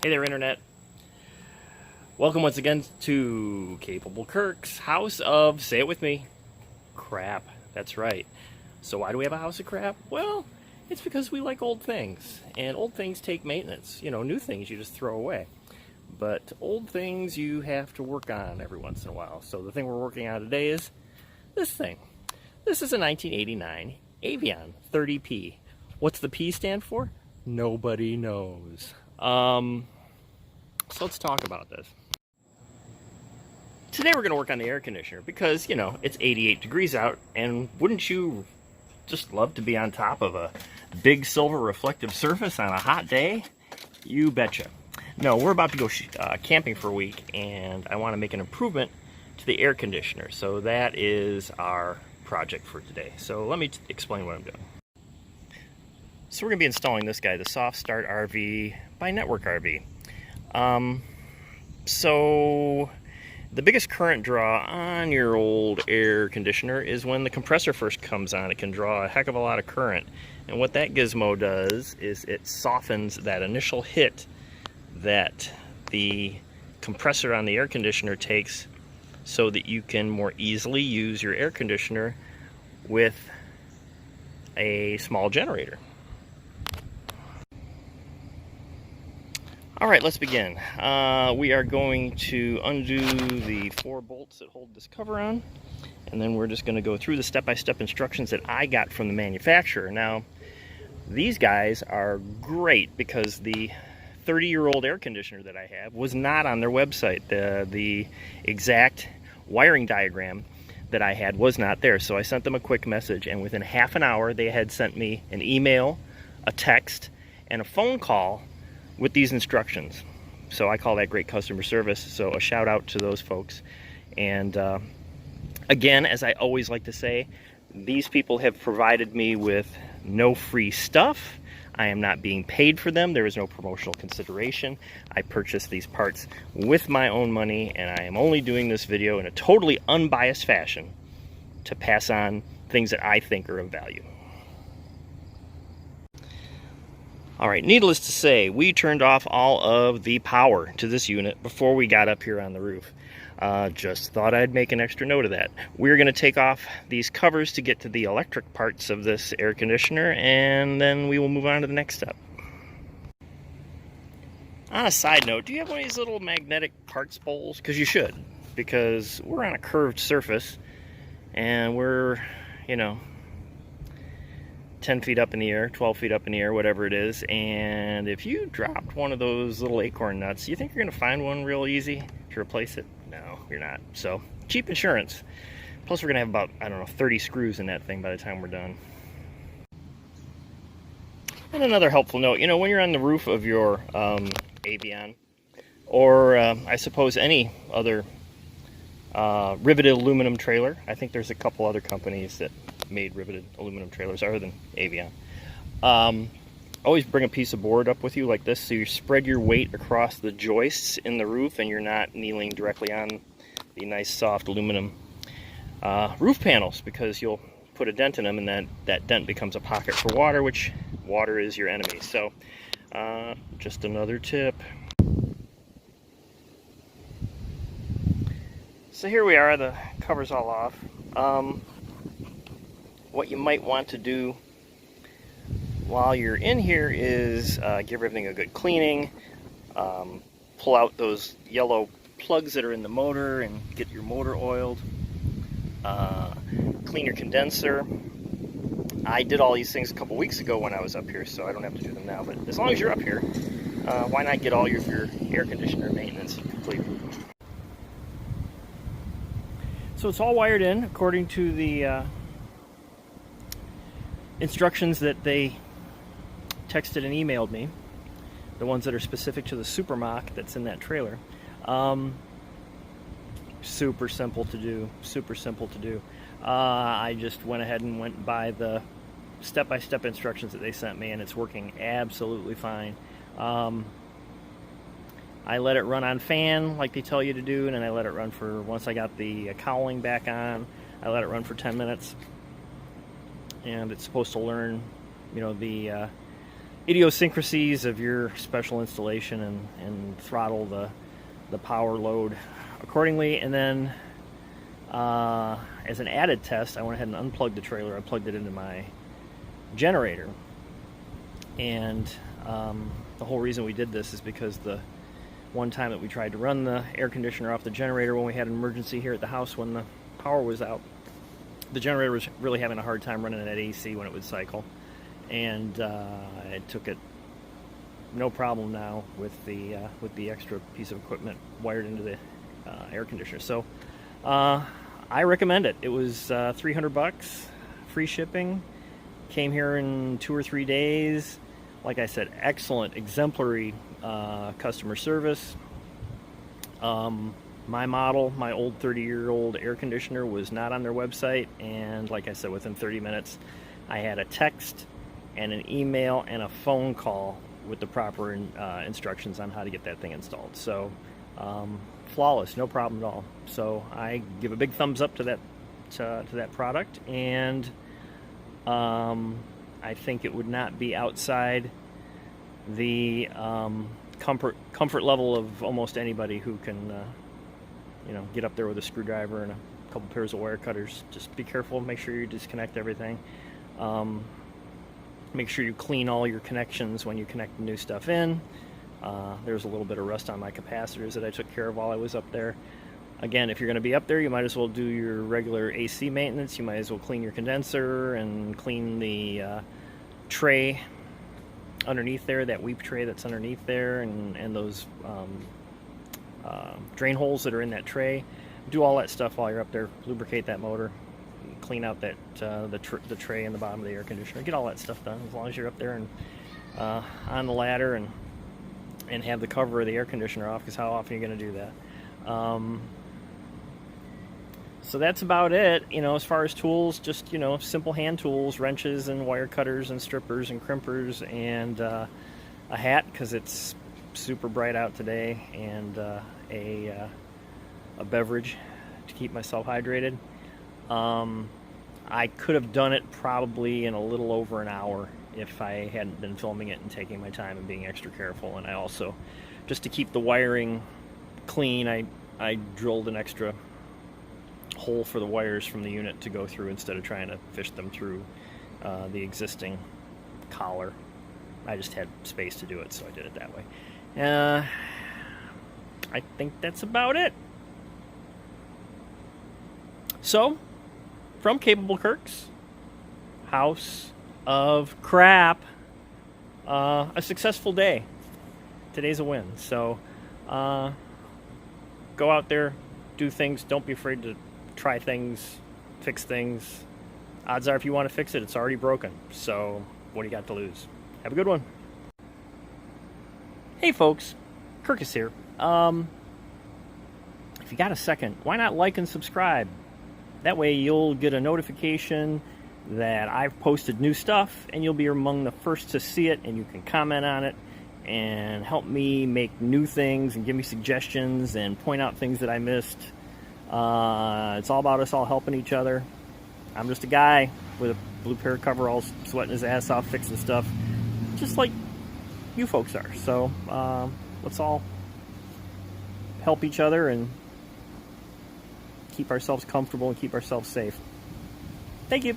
Hey there, Internet. Welcome once again to Capable Kirk's House of, say it with me, crap. That's right. So why do we have a house of crap? Well, it's because we like old things. And old things take maintenance. You know, new things you just throw away. But old things you have to work on every once in a while. So the thing we're working on today is this thing. This is a 1989 Navien 30P. What's the P stand for? Nobody knows. So let's talk about this. Today we're going to work on the air conditioner because, you know, it's 88 degrees out, and wouldn't you just love to be on top of a big silver reflective surface on a hot day? You betcha. No, we're about to go camping for a week, and I want to make an improvement to the air conditioner. So that is our project for today. So let me explain what I'm doing. So we're going to be installing this guy, the SoftStartRV by Network RV. So the biggest current draw on your old air conditioner is when the compressor first comes on. It can draw a heck of a lot of current. And what that gizmo does is it softens that initial hit that the compressor on the air conditioner takes so that you can more easily use your air conditioner with a small generator. All right, let's begin. We are going to undo the 4 bolts that hold this cover on, and then we're just going to go through the step-by-step instructions that I got from the manufacturer. Now, these guys are great because the 30-year-old air conditioner that I have was not on their website. The exact wiring diagram that I had was not there, so I sent them a quick message, and within half an hour they had sent me an email, a text, and a phone call with these instructions. So I call that great customer service. So a shout out to those folks. And again, as I always like to say, these people have provided me with no free stuff. I am not being paid for them. There is no promotional consideration. I purchased these parts with my own money, and I am only doing this video in a totally unbiased fashion to pass on things that I think are of value. All right, needless to say, we turned off all of the power to this unit before we got up here on the roof. Just thought I'd make an extra note of that. We're going to take off these covers to get to the electric parts of this air conditioner, and then we will move on to the next step. On a side note, do you have one of these little magnetic parts bowls? Because you should, because we're on a curved surface, and we're, you know, 10 feet up in the air, 12 feet up in the air, whatever it is, and if you dropped one of those little acorn nuts, you think you're going to find one real easy to replace it? No, you're not. So, cheap insurance. Plus, we're going to have about, I don't know, 30 screws in that thing by the time we're done. And another helpful note, you know, when you're on the roof of your Navien, or I suppose any other riveted aluminum trailer, I think there's a couple other companies that made riveted aluminum trailers other than Navien. Always bring a piece of board up with you like this so you spread your weight across the joists in the roof and you're not kneeling directly on the nice soft aluminum roof panels, because you'll put a dent in them and then that dent becomes a pocket for water, which water is your enemy. So just another tip. So here we are, the cover's all off. What you might want to do while you're in here is give everything a good cleaning, pull out those yellow plugs that are in the motor and get your motor oiled, clean your condenser. I did all these things a couple weeks ago when I was up here, so I don't have to do them now, but as long as you're up here, why not get all your air conditioner maintenance completed? So it's all wired in according to the instructions that they texted and emailed me, the ones that are specific to the Super Mach that's in that trailer. Super simple to do, super simple to do. I just went ahead and went by the step-by-step instructions that they sent me, and it's working absolutely fine. I let it run on fan like they tell you to do, and then I let it run for, once I got the cowling back on, I let it run for 10 minutes. And it's supposed to learn, you know, the idiosyncrasies of your special installation and throttle the power load accordingly. And then as an added test, I went ahead and unplugged the trailer. I plugged it into my generator, and the whole reason we did this is because the one time that we tried to run the air conditioner off the generator when we had an emergency here at the house when the power was out, the generator was really having a hard time running at AC when it would cycle, and it took it no problem now with the extra piece of equipment wired into the air conditioner. So I recommend it. It was $300, free shipping, came here in 2 or 3 days. Like I said, excellent, exemplary customer service. My model, my old 30-year-old air conditioner, was not on their website, and like I said, within 30 minutes I had a text and an email and a phone call with the proper instructions on how to get that thing installed. So flawless, no problem at all. So I give a big thumbs up to that product, and I think it would not be outside the comfort level of almost anybody who can get up there with a screwdriver and a couple pairs of wire cutters. Just be careful, make sure you disconnect everything. Make sure you clean all your connections when you connect the new stuff in. There's a little bit of rust on my capacitors that I took care of while I was up there. Again, if you're going to be up there, you might as well do your regular AC maintenance. You might as well clean your condenser and clean the tray underneath there, that weep tray that's underneath there, and those drain holes that are in that tray. Do all that stuff while you're up there. Lubricate that motor, clean out that the tray in the bottom of the air conditioner. Get all that stuff done as long as you're up there and on the ladder and have the cover of the air conditioner off, because how often are you going to do that? So that's about it. As far as tools, just simple hand tools, wrenches and wire cutters and strippers and crimpers, and a hat because it's super bright out today, and a beverage to keep myself hydrated. I could have done it probably in a little over an hour if I hadn't been filming it and taking my time and being extra careful. And I also, just to keep the wiring clean, I drilled an extra hole for the wires from the unit to go through instead of trying to fish them through the existing collar. I just had space to do it, so I did it that way. I think that's about it. So, from Capable Kirk's House of Crap, a successful day. Today's a win. So, go out there, do things. Don't be afraid to try things, fix things. Odds are, if you want to fix it, it's already broken. So, what do you got to lose? Have a good one. Hey folks, Kirk is here. If you got a second, why not like and subscribe? That way you'll get a notification that I've posted new stuff, and you'll be among the first to see it, and you can comment on it and help me make new things and give me suggestions and point out things that I missed. It's all about us all helping each other. I'm just a guy with a blue pair of coveralls, sweating his ass off fixing stuff, just like you folks are. So let's all help each other and keep ourselves comfortable and keep ourselves safe. Thank you.